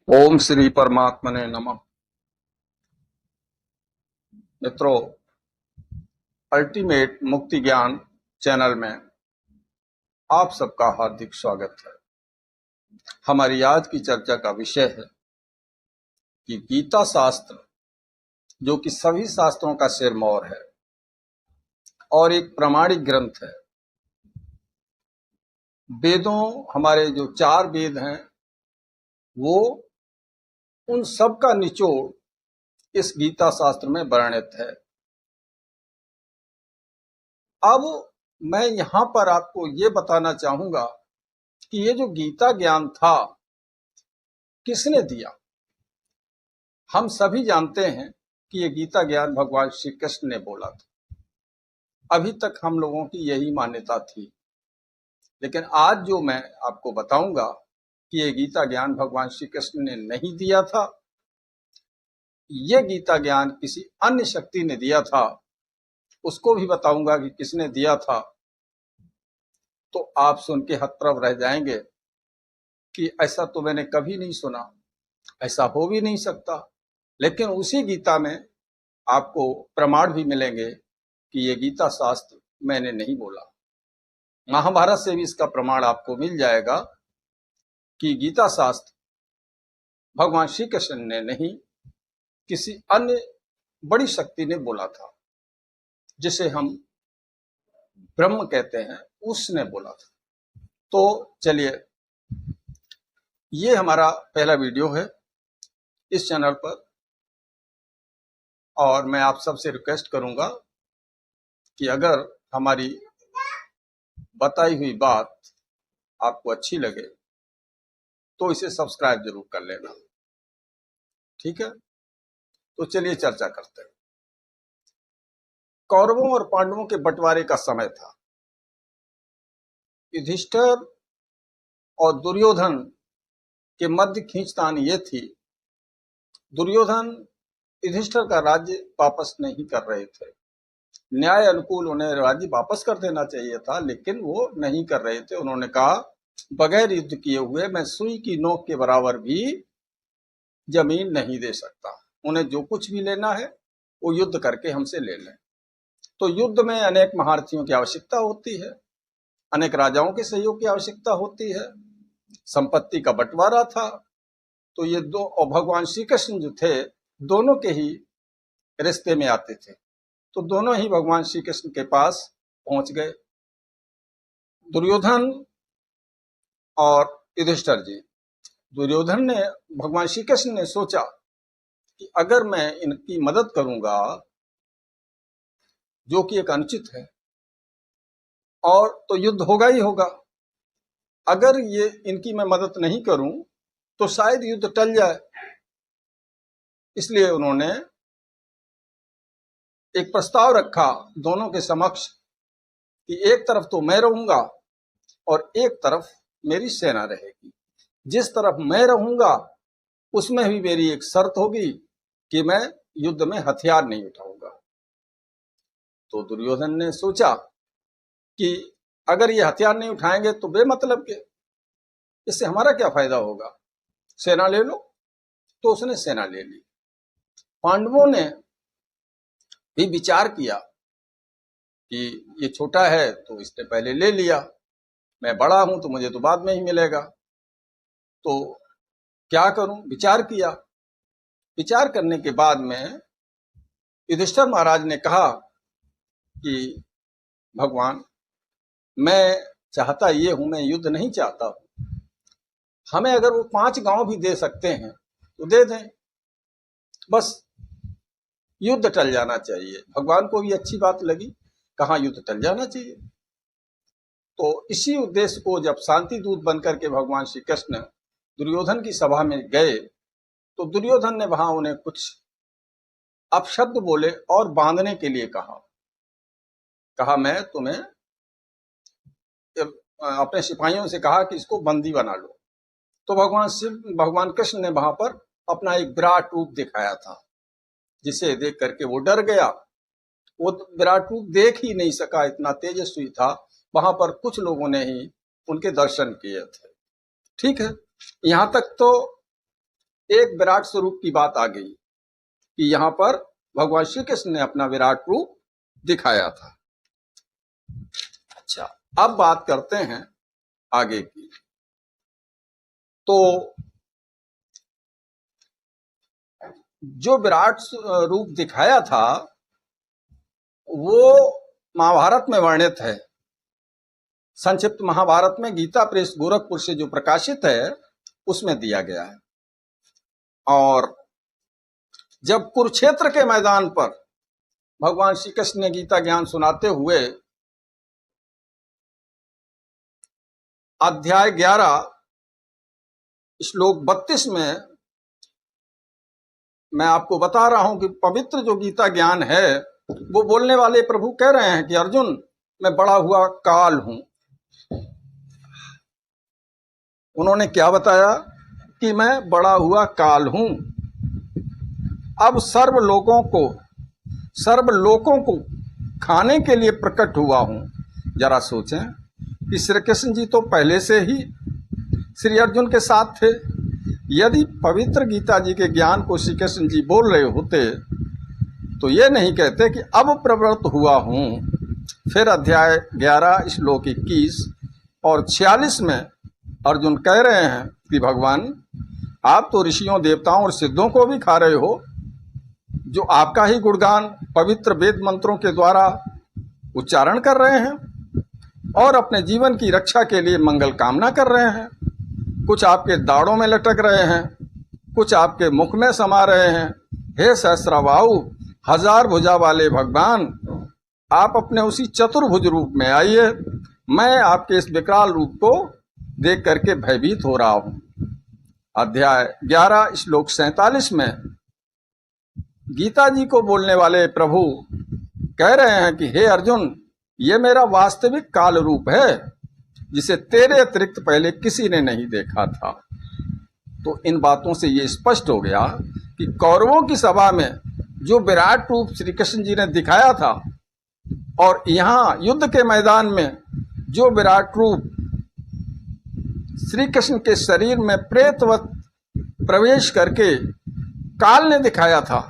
ओम श्री परमात्मने नमः। मित्रों, अल्टीमेट मुक्ति ज्ञान चैनल में आप सबका हार्दिक स्वागत है। हमारी आज की चर्चा का विषय है कि गीता शास्त्र, जो कि सभी शास्त्रों का सिरमौर है और एक प्रामाणिक ग्रंथ है। वेदों, हमारे जो 4 वेद हैं, वो उन सब का निचोड़ इस गीता शास्त्र में वर्णित है। अब मैं यहां पर आपको ये बताना चाहूंगा कि ये जो गीता ज्ञान था, किसने दिया। हम सभी जानते हैं कि ये गीता ज्ञान भगवान श्री कृष्ण ने बोला था। अभी तक हम लोगों की यही मान्यता थी, लेकिन आज जो मैं आपको बताऊंगा कि ये गीता ज्ञान भगवान श्री कृष्ण ने नहीं दिया था, ये गीता ज्ञान किसी अन्य शक्ति ने दिया था। उसको भी बताऊंगा कि किसने दिया था। तो आप सुन के हतप्रभ रह जाएंगे कि ऐसा तो मैंने कभी नहीं सुना, ऐसा हो भी नहीं सकता। लेकिन उसी गीता में आपको प्रमाण भी मिलेंगे कि ये गीता शास्त्र मैंने नहीं बोला। महाभारत से भी इसका प्रमाण आपको मिल जाएगा कि गीता शास्त्र भगवान श्री कृष्ण ने नहीं, किसी अन्य बड़ी शक्ति ने बोला था, जिसे हम ब्रह्म कहते हैं, उसने बोला था। तो चलिए, ये हमारा पहला वीडियो है इस चैनल पर, और मैं आप सबसे रिक्वेस्ट करूंगा कि अगर हमारी बताई हुई बात आपको अच्छी लगे तो इसे सब्सक्राइब जरूर कर लेना। ठीक है, तो चलिए चर्चा करते हैं। कौरवों और पांडवों के बंटवारे का समय था। युधिष्ठिर और दुर्योधन के मध्य खींचतान ये थी। दुर्योधन युधिष्ठिर का राज्य वापस नहीं कर रहे थे। न्याय अनुकूल उन्हें राज्य वापस कर देना चाहिए था, लेकिन वो नहीं कर रहे थे। उन्होंने कहा, बगैर युद्ध किए हुए मैं सुई की नोक के बराबर भी जमीन नहीं दे सकता। उन्हें जो कुछ भी लेना है वो युद्ध करके हमसे ले लें। तो युद्ध में अनेक महारथियों की आवश्यकता होती है, अनेक राजाओं के सहयोग की आवश्यकता होती है, संपत्ति का बंटवारा था। तो ये दो, और भगवान श्री कृष्ण जो थे, दोनों के ही रिश्ते में आते थे। तो दोनों ही भगवान श्री कृष्ण के पास पहुंच गए, दुर्योधन और युधिष्ठिर जी। दुर्योधन ने, भगवान श्री कृष्ण ने सोचा कि अगर मैं इनकी मदद करूंगा, जो कि एक अनुचित है, और तो युद्ध होगा ही होगा। अगर ये इनकी मैं मदद नहीं करूं तो शायद युद्ध टल जाए। इसलिए उन्होंने एक प्रस्ताव रखा दोनों के समक्ष कि एक तरफ तो मैं रहूंगा और एक तरफ मेरी सेना रहेगी। जिस तरफ मैं रहूंगा उसमें भी मेरी एक शर्त होगी कि मैं युद्ध में हथियार नहीं उठाऊंगा। तो दुर्योधन ने सोचा कि अगर ये हथियार नहीं उठाएंगे तो बेमतलब के, इससे हमारा क्या फायदा होगा, सेना ले लो। तो उसने सेना ले ली। पांडवों ने भी विचार किया कि ये छोटा है तो इसने पहले ले लिया, मैं बड़ा हूं तो मुझे तो बाद में ही मिलेगा, तो क्या करूं। विचार किया। विचार करने के बाद में युधिष्ठिर महाराज ने कहा कि भगवान, मैं चाहता ये हूं, मैं युद्ध नहीं चाहता हूं। हमें अगर वो 5 गांव भी दे सकते हैं तो दे दें, बस युद्ध टल जाना चाहिए। भगवान को भी अच्छी बात लगी, कहा युद्ध टल जाना चाहिए। तो इसी उद्देश्य को जब शांति दूत बनकर के भगवान श्री कृष्ण दुर्योधन की सभा में गए, तो दुर्योधन ने वहां उन्हें कुछ अपशब्द बोले और बांधने के लिए कहा मैं तुम्हें, अपने सिपाहियों से कहा कि इसको बंदी बना लो। तो भगवान कृष्ण ने वहां पर अपना एक विराट रूप दिखाया था, जिसे देख करके वो डर गया। वो विराट रूप देख ही नहीं सका, इतना तेजस्वी था। वहां पर कुछ लोगों ने ही उनके दर्शन किए थे। ठीक है, यहां तक तो एक विराट स्वरूप की बात आ गई कि यहां पर भगवान श्री कृष्ण ने अपना विराट रूप दिखाया था। अच्छा, अब बात करते हैं आगे की। तो जो विराट रूप दिखाया था वो महाभारत में वर्णित है। संक्षिप्त महाभारत में गीता प्रेस गोरखपुर से जो प्रकाशित है उसमें दिया गया है। और जब कुरुक्षेत्र के मैदान पर भगवान श्री कृष्ण ने गीता ज्ञान सुनाते हुए अध्याय 11 श्लोक 32 में मैं आपको बता रहा हूं कि पवित्र जो गीता ज्ञान है वो बोलने वाले प्रभु कह रहे हैं कि अर्जुन, मैं बड़ा हुआ काल हूं। उन्होंने क्या बताया कि मैं बड़ा हुआ काल हूं। अब सर्वलोकों को खाने के लिए प्रकट हुआ हूं। जरा सोचें कि श्री कृष्ण जी तो पहले से ही श्री अर्जुन के साथ थे। यदि पवित्र गीता जी के ज्ञान को श्री कृष्ण जी बोल रहे होते तो ये नहीं कहते कि अब प्रवृत्त हुआ हूं। फिर अध्याय 11 श्लोक 21 और 46 में अर्जुन कह रहे हैं कि भगवान, आप तो ऋषियों, देवताओं और सिद्धों को भी खा रहे हो, जो आपका ही गुणगान पवित्र वेद मंत्रों के द्वारा उच्चारण कर रहे हैं और अपने जीवन की रक्षा के लिए मंगल कामना कर रहे हैं। कुछ आपके दाढ़ों में लटक रहे हैं, कुछ आपके मुख में समा रहे हैं। हे सहस्राबाहु, हजार भुजा वाले भगवान, आप अपने उसी चतुर्भुज रूप में आइए। मैं आपके इस विकराल रूप को देख करके भयभीत हो रहा हूं। अध्याय 11 श्लोक 47 में गीता जी को बोलने वाले प्रभु कह रहे हैं कि हे अर्जुन, ये मेरा वास्तविक काल रूप है जिसे तेरे अतिरिक्त पहले किसी ने नहीं देखा था। तो इन बातों से ये स्पष्ट हो गया कि कौरवों की सभा में जो विराट रूप श्री कृष्ण जी ने दिखाया था और यहाँ युद्ध के मैदान में जो विराट रूप श्री कृष्ण के शरीर में प्रेतवत प्रवेश करके काल ने दिखाया था,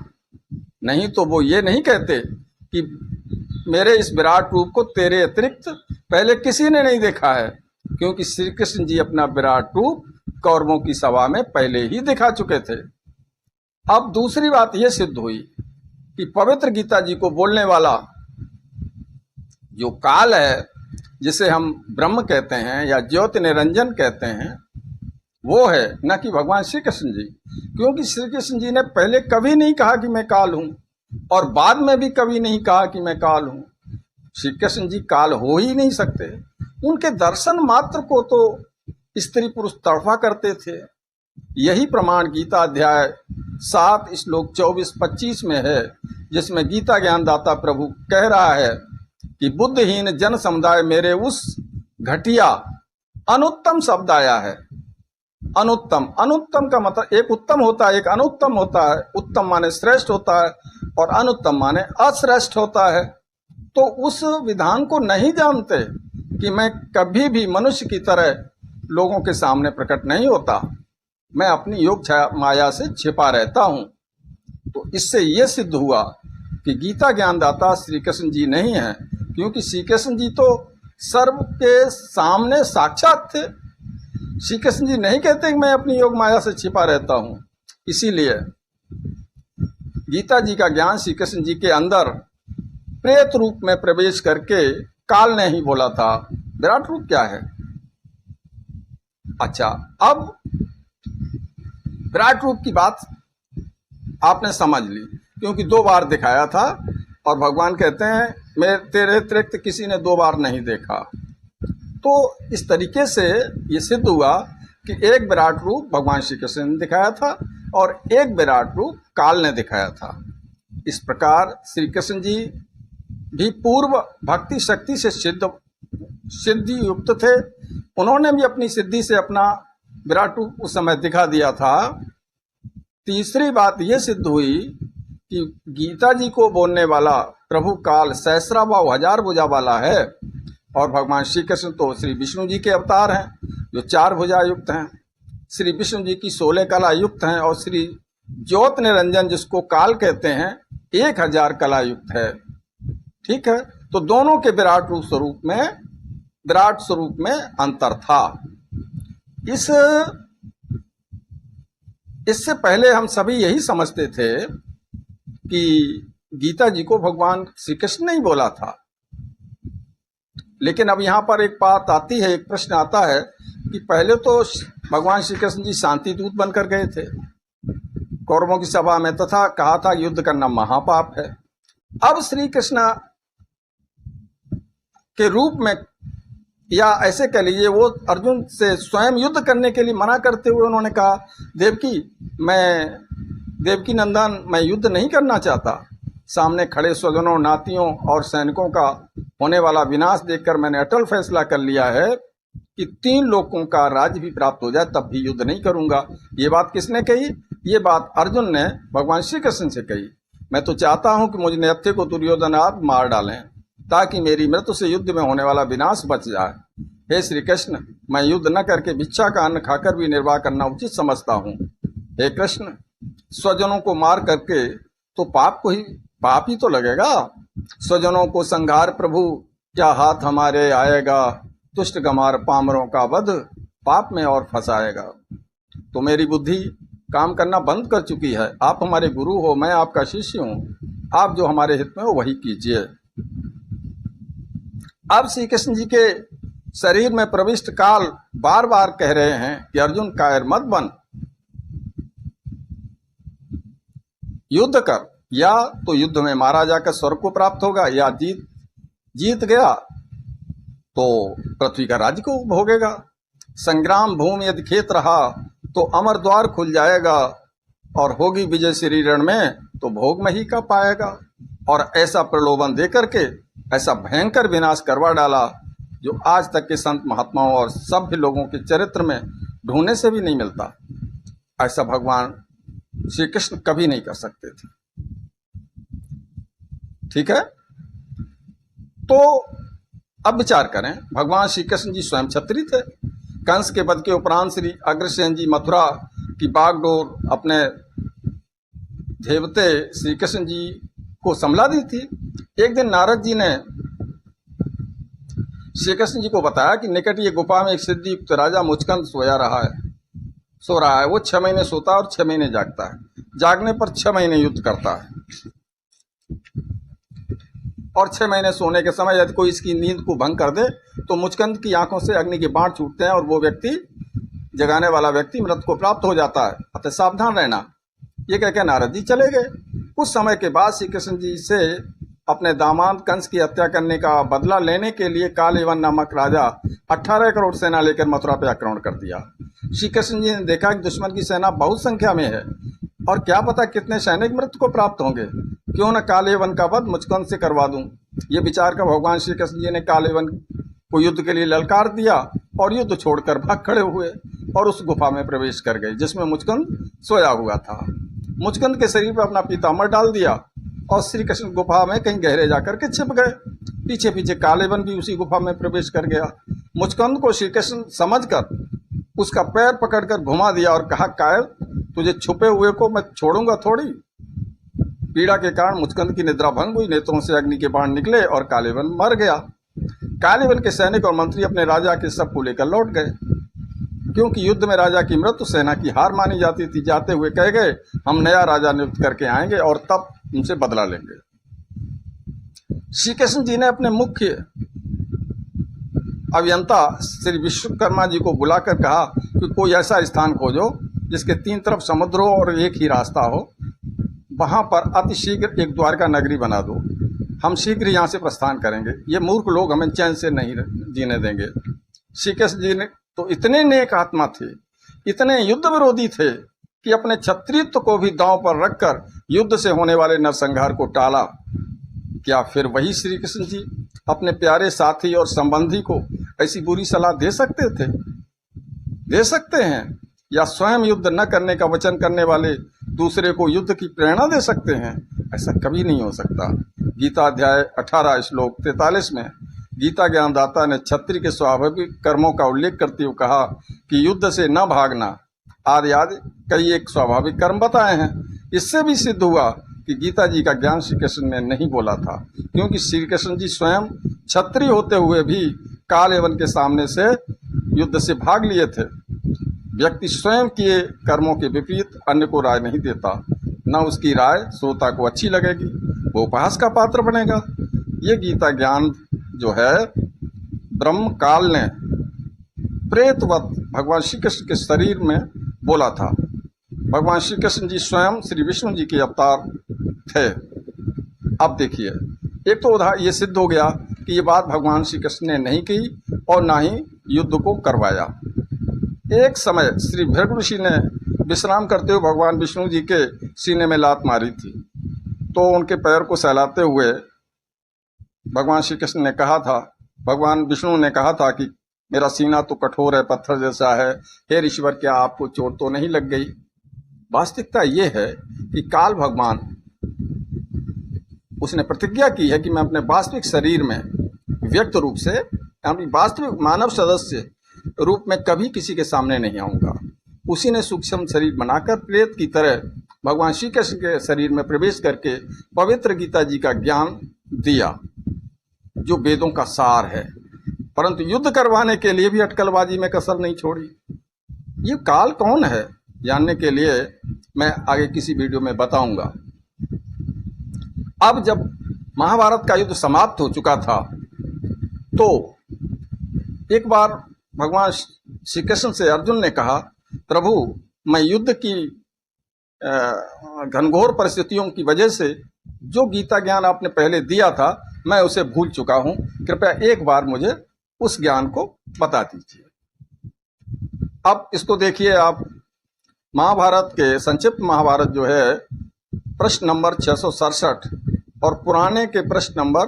नहीं तो वो ये नहीं कहते कि मेरे इस विराट रूप को तेरे अतिरिक्त पहले किसी ने नहीं देखा है, क्योंकि श्री कृष्ण जी अपना विराट रूप कौरवों की सभा में पहले ही दिखा चुके थे। अब दूसरी बात यह सिद्ध हुई कि पवित्र गीता जी को बोलने वाला जो काल है, जिसे हम ब्रह्म कहते हैं या ज्योति निरंजन कहते हैं, वो है न कि भगवान श्री कृष्ण जी। क्योंकि श्री कृष्ण जी ने पहले कभी नहीं कहा कि मैं काल हूं और बाद में भी कभी नहीं कहा कि मैं काल हूं। श्री कृष्ण जी काल हो ही नहीं सकते। उनके दर्शन मात्र को तो स्त्री पुरुष तड़फा करते थे। यही प्रमाण गीता अध्याय 7 श्लोक 24-25 में है, जिसमें गीता ज्ञानदाता प्रभु कह रहा है कि बुद्धहीन जन समुदाय मेरे उस घटिया अनुत्तम शब्द आया है। अनुत्तम, अनुत्तम का मतलब एक उत्तम होता है, एक अनुत्तम होता है। उत्तम माने श्रेष्ठ होता है और अनुत्तम माने अश्रेष्ठ होता है। तो उस विधान को नहीं जानते कि मैं कभी भी मनुष्य की तरह लोगों के सामने प्रकट नहीं होता, मैं अपनी योग छाया माया से छिपा रहता हूं। तो इससे यह सिद्ध हुआ कि गीता ज्ञानदाता श्री कृष्ण जी नहीं है, क्योंकि श्री कृष्ण जी तो सर्व के सामने साक्षात थे। श्री कृष्ण जी नहीं कहते कि मैं अपनी योग माया से छिपा रहता हूं। इसीलिए गीता जी का ज्ञान श्री कृष्ण जी के अंदर प्रेत रूप में प्रवेश करके काल ने ही बोला था। विराट रूप क्या है? अच्छा, अब विराट रूप की बात आपने समझ ली, क्योंकि 2 बार दिखाया था और भगवान कहते हैं मैं तेरे अतिरिक्त किसी ने 2 बार नहीं देखा। तो इस तरीके से ये सिद्ध हुआ कि एक विराट रूप भगवान श्री कृष्ण ने दिखाया था और एक विराट रूप काल ने दिखाया था। इस प्रकार श्री कृष्ण जी भी पूर्व भक्ति शक्ति से सिद्धि युक्त थे। उन्होंने भी अपनी सिद्धि से अपना विराट रूप उस समय दिखा दिया था। तीसरी बात यह सिद्ध हुई कि गीता जी को बोलने वाला प्रभु काल सहस्राबाहु हजार भुजा वाला है और भगवान श्री कृष्ण तो श्री विष्णु जी के अवतार हैं जो 4 भुजा युक्त हैं। श्री विष्णु जी की 16 कला युक्त हैं और श्री ज्योत निरंजन जिसको काल कहते हैं 1000 कला युक्त है। ठीक है, तो दोनों के विराट स्वरूप में अंतर था। इससे पहले हम सभी यही समझते थे कि गीता जी को भगवान श्री कृष्ण ने ही बोला था, लेकिन अब यहाँ पर एक बात आती है, एक प्रश्न आता है कि पहले तो भगवान श्री कृष्ण जी शांति दूत बनकर गए थे कौरवों की सभा में, तथा कहा था युद्ध करना महापाप है। अब श्री कृष्ण के रूप में, या ऐसे कह लीजिए वो अर्जुन से स्वयं युद्ध करने के लिए मना करते हुए उन्होंने कहा, देवकी नंदन मैं युद्ध नहीं करना चाहता। सामने खड़े स्वजनों, नातियों और सैनिकों का होने वाला विनाश देखकर मैंने अटल फैसला कर लिया है कि 3 लोकों का राज्य भी प्राप्त हो जाए तब भी युद्ध नहीं करूंगा। ये बात किसने कही? ये बात अर्जुन ने भगवान श्री कृष्ण से कही। मैं तो चाहता हूं कि मुझ नैत्य को दुर्योधन आदि मार डालें ताकि मेरी मृत्यु से युद्ध में होने वाला विनाश बच जाए। हे श्री कृष्ण, मैं युद्ध न करके भिक्षा का अन्न खाकर भी निर्वाह करना उचित समझता हूँ। हे कृष्ण, स्वजनों को मार करके तो पाप ही तो लगेगा। स्वजनों को संहार प्रभु क्या हाथ हमारे आएगा, तुष्ट गमार पामरों का वध पाप में और फंसाएगा। तो मेरी बुद्धि काम करना बंद कर चुकी है। आप हमारे गुरु हो, मैं आपका शिष्य हूँ, आप जो हमारे हित में हो वही कीजिए। अब श्री कृष्ण जी के शरीर में प्रविष्ट काल बार बार कह रहे हैं कि अर्जुन कायर मत बन, युद्ध कर, या तो युद्ध में मारा जाकर स्वर्ग को प्राप्त होगा, या जीत गया तो पृथ्वी का राज्य को भोगेगा। संग्राम भूमि यदि खेत रहा तो अमर द्वार खुल जाएगा, और होगी विजय श्री रण में तो भोग में ही का पाएगा। और ऐसा प्रलोभन देकर के ऐसा भयंकर विनाश करवा डाला जो आज तक के संत महात्माओं और सभ्य लोगों के चरित्र में ढूंढने से भी नहीं मिलता। ऐसा भगवान श्री कृष्ण कभी नहीं कर सकते थे। ठीक है, तो अब विचार करें, भगवान श्री कृष्ण जी स्वयं क्षत्रिय थे। कंस के वध के उपरांत श्री अग्रसेन जी मथुरा की बागडोर अपने देवते श्री कृष्ण जी को संभला दी थी। एक दिन नारद जी ने श्री कृष्ण जी को बताया कि निकट ये गुफा में एक सिद्धियुक्त राजा मुचकंद सो रहा है। वो 6 महीने सोता है और 6 महीने जागता है। जागने पर 6 महीने युद्ध करता है, और 6 महीने सोने के समय यदि कोई इसकी नींद को भंग कर दे तो मुचकंद की आंखों से अग्नि के बाण छूटते हैं और वो व्यक्ति, जगाने वाला व्यक्ति, मृत को प्राप्त हो जाता है। अतः सावधान रहना। ये कह के नारद जी चले गए। कुछ समय के बाद श्री कृष्ण जी से अपने दामाद कंस की हत्या करने का बदला लेने के लिए कालयवन नामक राजा 18 करोड़ सेना लेकर मथुरा पर आक्रमण कर दिया। श्री कृष्ण जी ने देखा कि दुश्मन की सेना बहुत संख्या में है और क्या पता कितने सैनिक मृत्यु को प्राप्त होंगे, क्यों न कालयवन का वध मुचकंद से करवा दूं। ये विचार कर भगवान श्री कृष्ण जी ने कालयवन को युद्ध के लिए ललकार दिया और युद्ध छोड़कर भाग खड़े हुए और उस गुफा में प्रवेश कर गए जिसमें मुचकंद सोया हुआ था। मुचकंद के शरीर पर अपना पीताम्बर डाल दिया और श्री कृष्ण गुफा में कहीं गहरे जाकर के छिप गए। पीछे पीछे कालयवन भी उसी गुफा में प्रवेश कर गया। मुचकंद को श्री कृष्ण समझकर उसका पैर पकड़कर घुमा दिया और कहा, कायर, तुझे छुपे हुए को मैं छोड़ूंगा थोड़ी। पीड़ा के कारण मुचकंद की निद्रा भंग हुई, नेत्रों से अग्नि के बाण निकले और कालयवन मर गया। कालयवन के सैनिक और मंत्री अपने राजा के शव को लेकर लौट गए, क्योंकि युद्ध में राजा की मृत्यु सेना की हार मानी जाती थी। जाते हुए कह गए, हम नया राजा नियुक्त करके आएंगे और तब उनसे बदला लेंगे। श्री कृष्ण जी ने अपने मुख्य अभियंता श्री विश्वकर्मा जी को बुलाकर कहा कि कोई ऐसा स्थान खोजो जिसके 3 तरफ समुद्र हो और एक ही रास्ता हो। वहां पर अतिशीघ्र एक द्वारका नगरी बना दो। हम शीघ्र यहाँ से प्रस्थान करेंगे। ये मूर्ख लोग हमें चैन से नहीं जीने देंगे। श्री कृष्ण जी ने तो इतने नेक आत्मा थे, इतने युद्ध विरोधी थे कि अपने क्षत्रियत्व को भी दांव पर रखकर युद्ध से होने वाले नरसंहार को टाला। क्या फिर वही श्री कृष्ण जी अपने प्यारे साथी और संबंधी को ऐसी बुरी सलाह दे सकते थे? दे सकते हैं? या स्वयं युद्ध न करने का वचन करने वाले दूसरे को युद्ध की प्रेरणा दे सकते हैं? ऐसा कभी नहीं हो सकता। गीता अध्याय 18 श्लोक 43 में गीता ज्ञानदाता ने क्षत्रिय के स्वाभाविक कर्मों का उल्लेख करते हुए कहा कि युद्ध से न भागना, आदि आदि कई एक स्वाभाविक कर्म बताए हैं। इससे भी सिद्ध हुआ कि गीता जी का ज्ञान श्री कृष्ण ने नहीं बोला था, क्योंकि श्री कृष्ण जी स्वयं क्षत्रिय होते हुए भी काल एवं के सामने से युद्ध से भाग लिए थे। व्यक्ति स्वयं किए कर्मों के विपरीत अन्य को राय नहीं देता, न उसकी राय श्रोता को अच्छी लगेगी, वो उपहास का पात्र बनेगा। ये गीता ज्ञान जो है ब्रह्म काल ने प्रेतवत भगवान श्री कृष्ण के शरीर में बोला था। भगवान श्री कृष्ण जी स्वयं श्री विष्णु जी के अवतार थे। अब देखिए, एक तो ये सिद्ध हो गया कि ये बात भगवान श्री कृष्ण ने नहीं की और ना ही युद्ध को करवाया। एक समय श्री भृगु ऋषि ने विश्राम करते हुए भगवान विष्णु जी के सीने में लात मारी थी, तो उनके पैर को सहलाते हुए भगवान श्री कृष्ण ने कहा था, भगवान विष्णु ने कहा था कि मेरा सीना तो कठोर है, पत्थर जैसा है, हे ऋषिवर क्या आपको चोट तो नहीं लग गई। वास्तविकता ये है कि काल भगवान उसने प्रतिज्ञा की है कि मैं अपने वास्तविक शरीर में व्यक्त रूप से अपनी वास्तविक मानव सदस्य रूप में कभी किसी के सामने नहीं आऊंगा। उसी ने सूक्ष्म शरीर बनाकर प्रेत की तरह भगवान श्री कृष्ण के शरीर में प्रवेश करके पवित्र गीता जी का ज्ञान दिया, जो वेदों का सार है, परंतु युद्ध करवाने के लिए भी अटकलबाजी में कसर नहीं छोड़ी। ये काल कौन है जानने के लिए मैं आगे किसी वीडियो में बताऊंगा। अब जब महाभारत का युद्ध समाप्त हो चुका था, तो एक बार भगवान श्री कृष्ण से अर्जुन ने कहा, प्रभु मैं युद्ध की घनघोर परिस्थितियों की वजह से जो गीता ज्ञान आपने पहले दिया था मैं उसे भूल चुका हूं, कृपया एक बार मुझे उस ज्ञान को बता दीजिए। अब इसको देखिए आप, महाभारत के संक्षिप्त महाभारत जो है प्रश्न नंबर 667 और पुराने के प्रश्न नंबर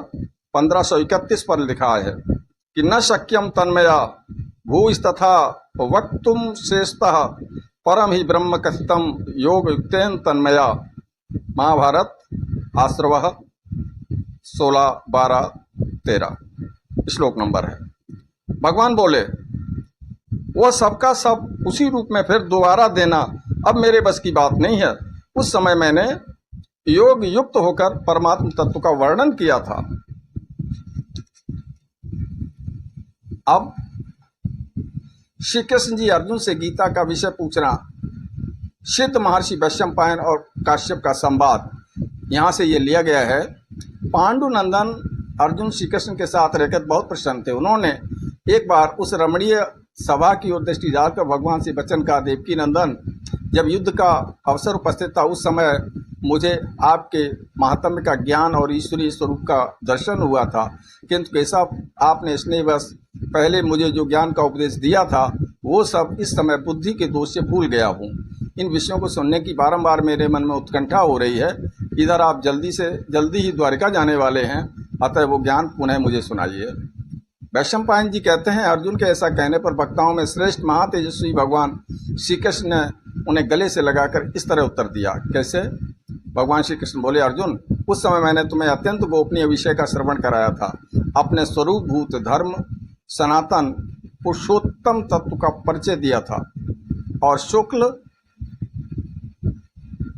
1531 पर लिखा है कि न शक्यम तन्मया भूस्तथा वक्तुम श्रेष्ठः परम ही ब्रह्म कथितम योग युक्तेन तन्मया। महाभारत आश्रवः 16, 12, 13 श्लोक नंबर है। भगवान बोले, वह सबका सब उसी रूप में फिर दोबारा देना अब मेरे बस की बात नहीं है। उस समय मैंने योग युक्त होकर परमात्म तत्व का वर्णन किया था। अब श्री कृष्ण जी अर्जुन से गीता का विषय पूछना, सिद्ध महर्षि वैशंपायन और काश्यप का संवाद, यहाँ से ये लिया गया है। पांडुनंदन अर्जुन श्री कृष्ण के साथ रहकर बहुत प्रसन्न थे। उन्होंने एक बार उस रमणीय सभा की ओर दृष्टि डालकर भगवान से वचन कहा, देवकी नंदन जब युद्ध का अवसर उपस्थित था उस समय मुझे आपके महात्म्य का ज्ञान और ईश्वरीय स्वरूप का दर्शन हुआ था, किंतु कैसा आपने स्नेहवश पहले मुझे जो ज्ञान का उपदेश दिया था वो सब इस समय बुद्धि के दोष से भूल गया हूँ। इन विषयों को सुनने की बारंबार मेरे मन में उत्कंठा हो रही है। इधर आप जल्दी ही द्वारिका जाने वाले हैं, अतः वो ज्ञान पुनः मुझे सुनाइए। वैशंपायन जी कहते हैं, अर्जुन के ऐसा कहने पर वक्ताओं में श्रेष्ठ महातेजस्वी भगवान श्री कृष्ण ने उन्हें गले से लगाकर इस तरह उत्तर दिया। कैसे? भगवान श्री कृष्ण बोले, अर्जुन उस समय मैंने तुम्हें अत्यंत गोपनीय विषय का श्रवण कराया था। अपने स्वरूप भूत धर्म सनातन पुरुषोत्तम तत्व का परिचय दिया था और शुक्ल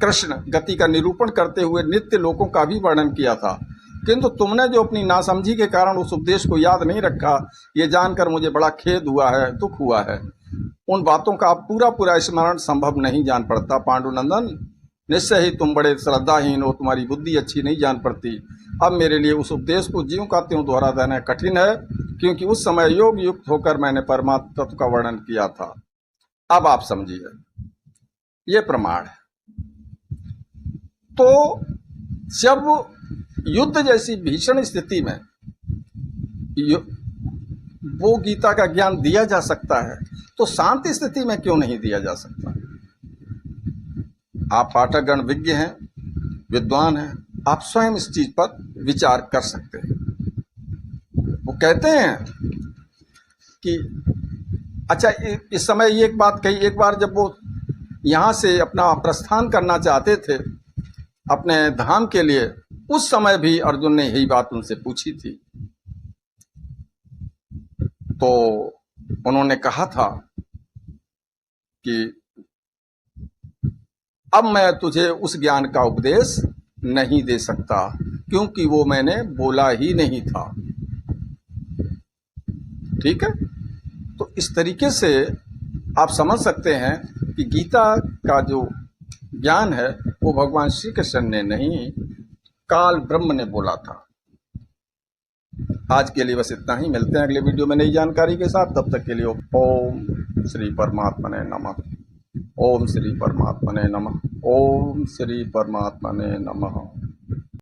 कृष्ण गति का निरूपण करते हुए नित्य लोकों का भी वर्णन किया था, किंतु तुमने जो अपनी नासमझी के कारण उस उपदेश को याद नहीं रखा, ये जानकर मुझे बड़ा खेद हुआ है, दुख हुआ है। उन बातों का पूरा स्मरण संभव नहीं जान पड़ता। पांडुनंदन निश्चय ही तुम बड़े श्रद्धाहीन हो, तुम्हारी बुद्धि अच्छी नहीं जान पड़ती। अब मेरे लिए उस उपदेश को ज्यों का त्यों दोहरा देना कठिन है, क्योंकि उस समय योग युक्त होकर मैंने परमात्मा तत्व का वर्णन किया था। अब आप समझिए, ये प्रमाण है। तो जब युद्ध जैसी भीषण स्थिति में वो गीता का ज्ञान दिया जा सकता है, तो शांति स्थिति में क्यों नहीं दिया जा सकता? आप पाठकगण विज्ञ हैं, विद्वान हैं, आप स्वयं इस चीज पर विचार कर सकते हैं। वो कहते हैं कि अच्छा, इस समय ये एक बात कही, एक बार जब वो यहाँ से अपना प्रस्थान करना चाहते थे अपने धाम के लिए, उस समय भी अर्जुन ने यही बात उनसे पूछी थी। तो उन्होंने कहा था कि अब मैं तुझे उस ज्ञान का उपदेश नहीं दे सकता, क्योंकि वो मैंने बोला ही नहीं था। ठीक है, तो इस तरीके से आप समझ सकते हैं कि गीता का जो ज्ञान है वो भगवान श्री कृष्ण ने नहीं, काल ब्रह्म ने बोला था। आज के लिए बस इतना ही, मिलते हैं अगले वीडियो में नई जानकारी के साथ। तब तक के लिए ओम श्री परमात्मने नमः। ओम श्री परमात्मने नमः। ओम श्री परमात्मने नमः।